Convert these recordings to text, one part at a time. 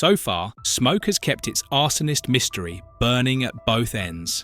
So far, Smoke has kept its arsonist mystery burning at both ends.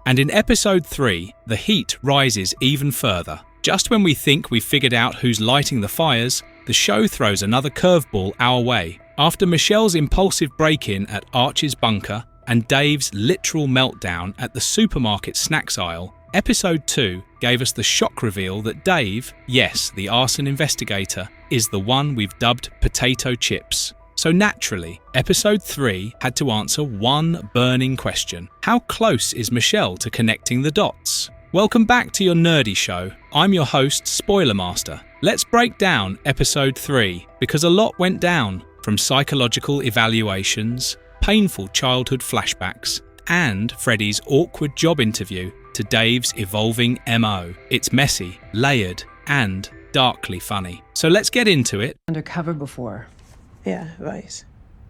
And in episode 3, the heat rises even further. Just when we think we've figured out who's lighting the fires, the show throws another curveball our way. After Michelle's impulsive break-in at Archie's bunker and Dave's literal meltdown at the supermarket snacks aisle, episode 2 gave us the shock reveal that Dave, yes, the arson investigator, is the one we've dubbed Potato Chips. So naturally, episode 3 had to answer one burning question. How close is Michelle to connecting the dots? Welcome back to your nerdy show. I'm your host, Spoiler Master. Let's break down episode 3, because a lot went down, from psychological evaluations, painful childhood flashbacks, and Freddys' awkward job interview to Dave's evolving MO. It's messy, layered, and darkly funny. So let's get into it. Undercover before. Yeah, Vice.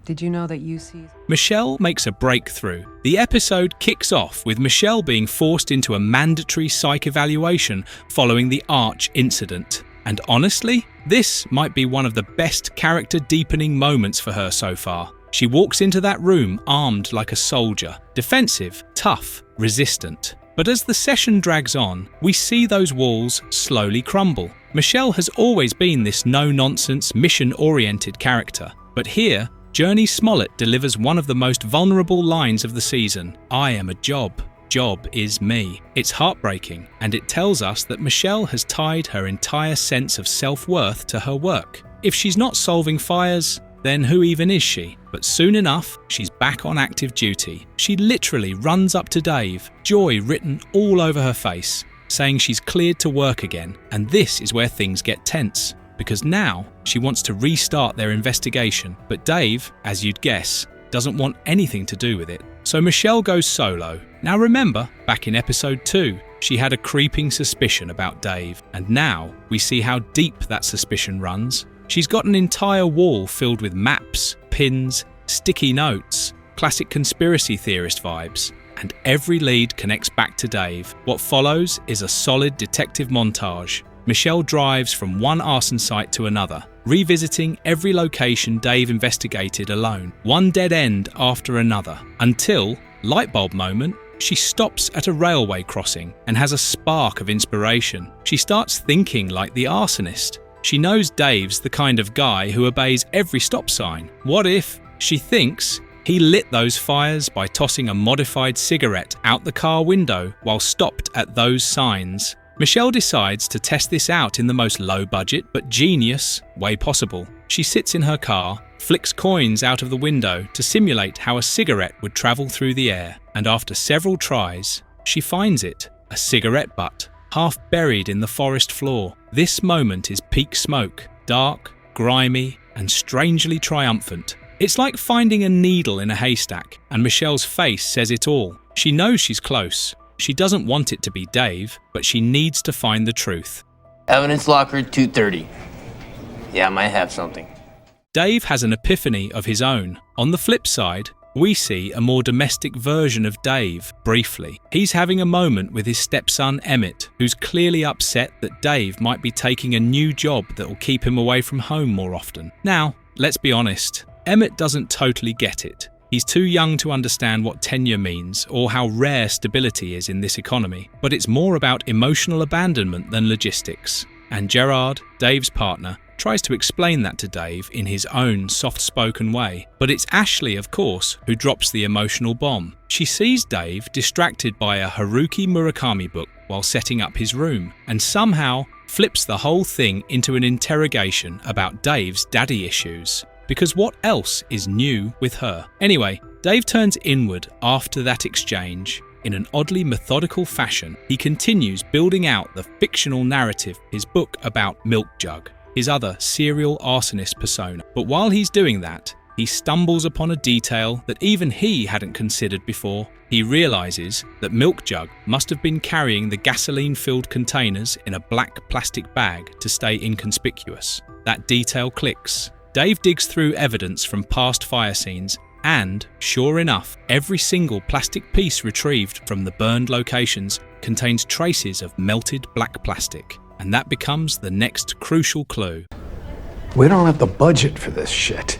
Did you know that you see... Michelle makes a breakthrough. The episode kicks off with Michelle being forced into a mandatory psych evaluation following the Arch incident. And honestly, this might be one of the best character-deepening moments for her so far. She walks into that room armed like a soldier, defensive, tough, resistant. But as the session drags on, we see those walls slowly crumble. Michelle has always been this no-nonsense, mission-oriented character. But here, Journey Smollett delivers one of the most vulnerable lines of the season. I am a job. Job is me. It's heartbreaking, and it tells us that Michelle has tied her entire sense of self-worth to her work. If she's not solving fires, then who even is she? But soon enough, she's back on active duty. She literally runs up to Dave, joy written all over her face, saying she's cleared to work again. And this is where things get tense, because now she wants to restart their investigation. But Dave, as you'd guess, doesn't want anything to do with it. So Michelle goes solo. Now remember, back in episode 2, she had a creeping suspicion about Dave, and now we see how deep that suspicion runs. She's got an entire wall filled with maps, pins, sticky notes, classic conspiracy theorist vibes, and every lead connects back to Dave. What follows is a solid detective montage. Michelle drives from one arson site to another, revisiting every location Dave investigated alone, one dead end after another, until, lightbulb moment, she stops at a railway crossing and has a spark of inspiration. She starts thinking like the arsonist. She knows Dave's the kind of guy who obeys every stop sign. What if, she thinks, he lit those fires by tossing a modified cigarette out the car window while stopped at those signs? Michelle decides to test this out in the most low-budget but genius way possible. She sits in her car, flicks coins out of the window to simulate how a cigarette would travel through the air, and after several tries, she finds it, a cigarette butt, half buried in the forest floor. This moment is peak Smoke, dark, grimy, and strangely triumphant. It's like finding a needle in a haystack, and Michelle's face says it all. She knows she's close. She doesn't want it to be Dave, but she needs to find the truth. Evidence locker 230. Yeah, I might have something. Dave has an epiphany of his own. On the flip side, we see a more domestic version of Dave, briefly. He's having a moment with his stepson Emmett, who's clearly upset that Dave might be taking a new job that will keep him away from home more often. Now, let's be honest, Emmett doesn't totally get it. He's too young to understand what tenure means or how rare stability is in this economy, but it's more about emotional abandonment than logistics. And Gerard, Dave's partner, tries to explain that to Dave in his own soft-spoken way. But it's Ashley, of course, who drops the emotional bomb. She sees Dave distracted by a Haruki Murakami book while setting up his room, and somehow flips the whole thing into an interrogation about Dave's daddy issues. Because what else is new with her? Anyway, Dave turns inward after that exchange. In an oddly methodical fashion, he continues building out the fictional narrative, his book about Milk Jug, his other serial arsonist persona. But while he's doing that, he stumbles upon a detail that even he hadn't considered before. He realizes that Milk Jug must have been carrying the gasoline-filled containers in a black plastic bag to stay inconspicuous. That detail clicks. Dave digs through evidence from past fire scenes, and, sure enough, every single plastic piece retrieved from the burned locations contains traces of melted black plastic. And that becomes the next crucial clue. We don't have the budget for this shit.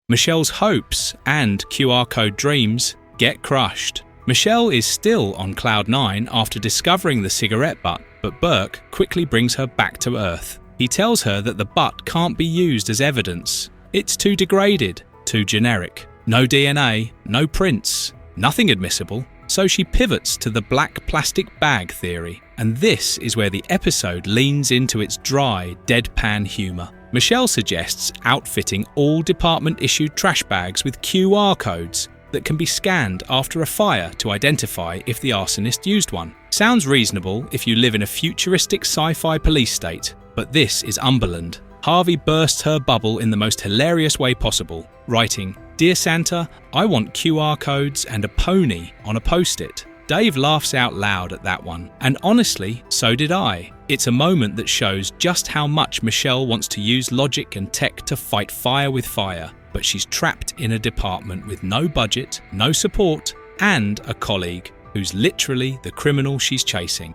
Michelle's hopes and QR code dreams get crushed. Michelle is still on cloud 9 after discovering the cigarette butt, but Burke quickly brings her back to earth. He tells her that the butt can't be used as evidence. It's too degraded, too generic. No DNA, no prints, nothing admissible. So she pivots to the black plastic bag theory, and this is where the episode leans into its dry, deadpan humour. Michelle suggests outfitting all department-issued trash bags with QR codes that can be scanned after a fire to identify if the arsonist used one. Sounds reasonable if you live in a futuristic sci-fi police state, but this is Umberland. Harvey bursts her bubble in the most hilarious way possible, writing, "Dear Santa, I want QR codes and a pony on a post-it." Dave laughs out loud at that one, and honestly, so did I. It's a moment that shows just how much Michelle wants to use logic and tech to fight fire with fire, but she's trapped in a department with no budget, no support, and a colleague who's literally the criminal she's chasing.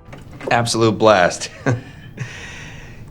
Absolute blast.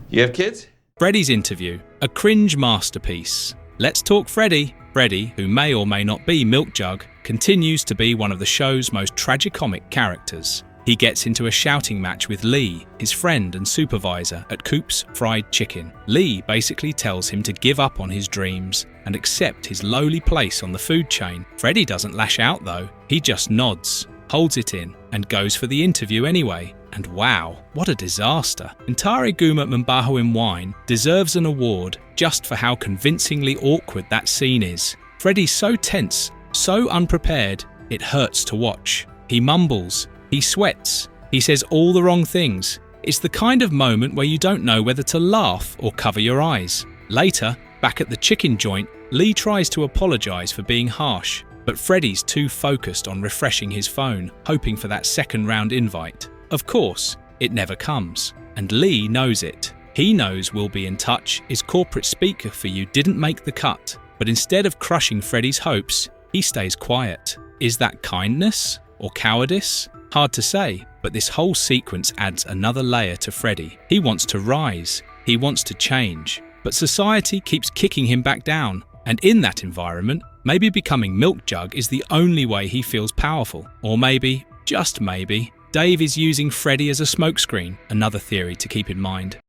You have kids? Freddys Interview, a cringe masterpiece. Let's talk Freddy. Freddy, who may or may not be Milk Jug, continues to be one of the show's most tragicomic characters. He gets into a shouting match with Lee, his friend and supervisor at Coop's Fried Chicken. Lee basically tells him to give up on his dreams and accept his lowly place on the food chain. Freddy doesn't lash out though, he just nods, holds it in, and goes for the interview anyway. And wow, what a disaster. Ntare Guma Mbahoim Wine deserves an award just for how convincingly awkward that scene is. Freddy's so tense, so unprepared, it hurts to watch. He mumbles, he sweats, he says all the wrong things. It's the kind of moment where you don't know whether to laugh or cover your eyes. Later, back at the chicken joint, Lee tries to apologise for being harsh, but Freddy's too focused on refreshing his phone, hoping for that second round invite. Of course, it never comes, and Lee knows it. He knows We'll Be in Touch, his corporate speaker for you didn't make the cut, but instead of crushing Freddy's hopes, he stays quiet. Is that kindness or cowardice? Hard to say, but this whole sequence adds another layer to Freddy. He wants to rise, he wants to change, but society keeps kicking him back down, and in that environment, maybe becoming Milk Jug is the only way he feels powerful. Or maybe, just maybe, Dave is using Freddy as a smokescreen, another theory to keep in mind.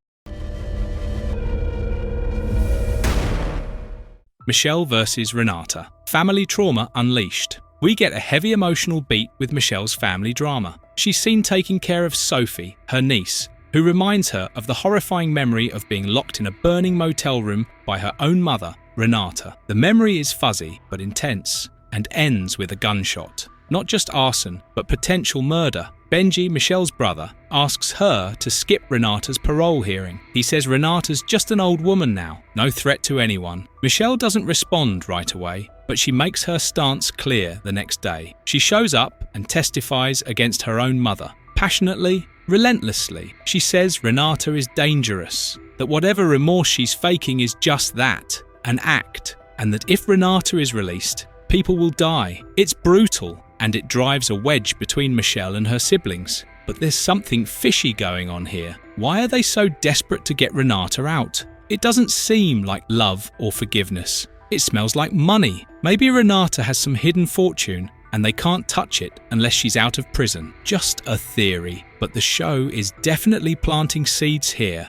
Michelle versus Renata. Family trauma unleashed. We get a heavy emotional beat with Michelle's family drama. She's seen taking care of Sophie, her niece, who reminds her of the horrifying memory of being locked in a burning motel room by her own mother, Renata. The memory is fuzzy but intense and ends with a gunshot. Not just arson, but potential murder. Benji, Michelle's brother, asks her to skip Renata's parole hearing. He says Renata's just an old woman now, no threat to anyone. Michelle doesn't respond right away, but she makes her stance clear the next day. She shows up and testifies against her own mother. Passionately, relentlessly, she says Renata is dangerous, that whatever remorse she's faking is just that, an act, and that if Renata is released, people will die. It's brutal, and it drives a wedge between Michelle and her siblings. But there's something fishy going on here. Why are they so desperate to get Renata out? It doesn't seem like love or forgiveness. It smells like money. Maybe Renata has some hidden fortune and they can't touch it unless she's out of prison. Just a theory, but the show is definitely planting seeds here.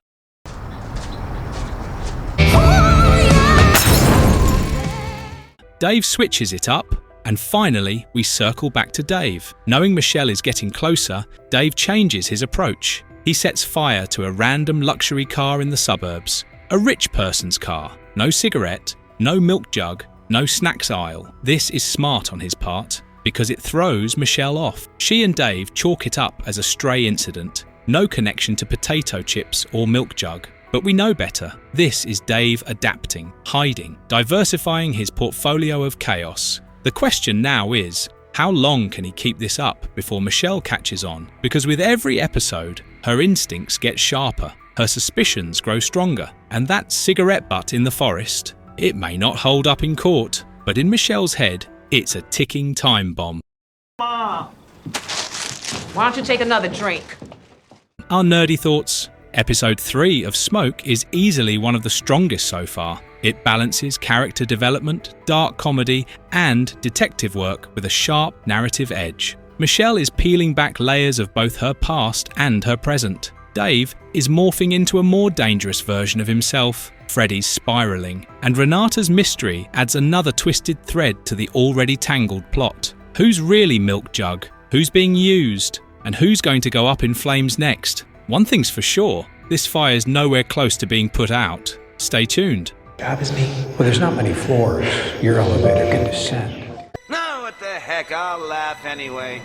Dave switches it up, and finally we circle back to Dave. Knowing Michelle is getting closer, Dave changes his approach. He sets fire to a random luxury car in the suburbs. A rich person's car. No cigarette, no milk jug, no snacks aisle. This is smart on his part, because it throws Michelle off. She and Dave chalk it up as a stray incident. No connection to potato chips or milk jug. But we know better. This is Dave adapting, hiding, diversifying his portfolio of chaos. The question now is, how long can he keep this up before Michelle catches on? Because with every episode, her instincts get sharper, her suspicions grow stronger, and that cigarette butt in the forest, it may not hold up in court, but in Michelle's head, it's a ticking time bomb. Mom, why don't you take another drink? Our nerdy thoughts. Episode 3 of Smoke is easily one of the strongest so far. It balances character development, dark comedy, and detective work with a sharp narrative edge. Michelle is peeling back layers of both her past and her present. Dave is morphing into a more dangerous version of himself. Freddie's spiraling, and Renata's mystery adds another twisted thread to the already tangled plot. Who's really Milk Jug? Who's being used? And who's going to go up in flames next? One thing's for sure, this fire's nowhere close to being put out. Stay tuned. Job is me. Well, there's not many floors. Your elevator can descend. No, what the heck, I'll laugh anyway.